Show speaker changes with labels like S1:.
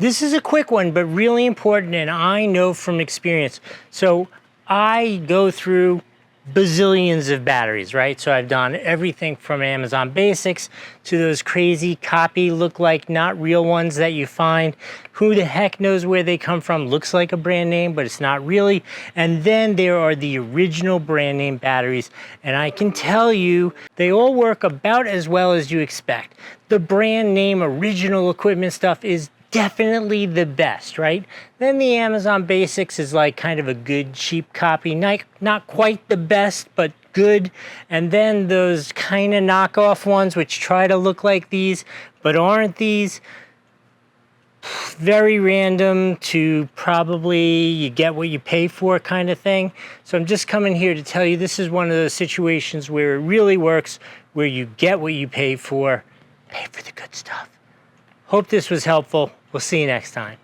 S1: This is a quick one, but really important, and I know from experience. So I go through bazillions of batteries, right? So I've done everything from Amazon Basics to those crazy copy, look like not real ones that you find. Who the heck knows where they come from? Looks like a brand name, but it's not really. And then there are the original brand name batteries. And I can tell you, they all work about as well as you expect. The brand name original equipment stuff is definitely the best, right? Then the Amazon Basics is like kind of a good cheap copy, not quite the best, but good. And then those kind of knockoff ones which try to look like these, but aren't these. Very random to probably you get what you pay for kind of thing. So I'm just coming here to tell you this is one of those situations where it really works, where you get what you pay for the good stuff. Hope this was helpful. We'll see you next time.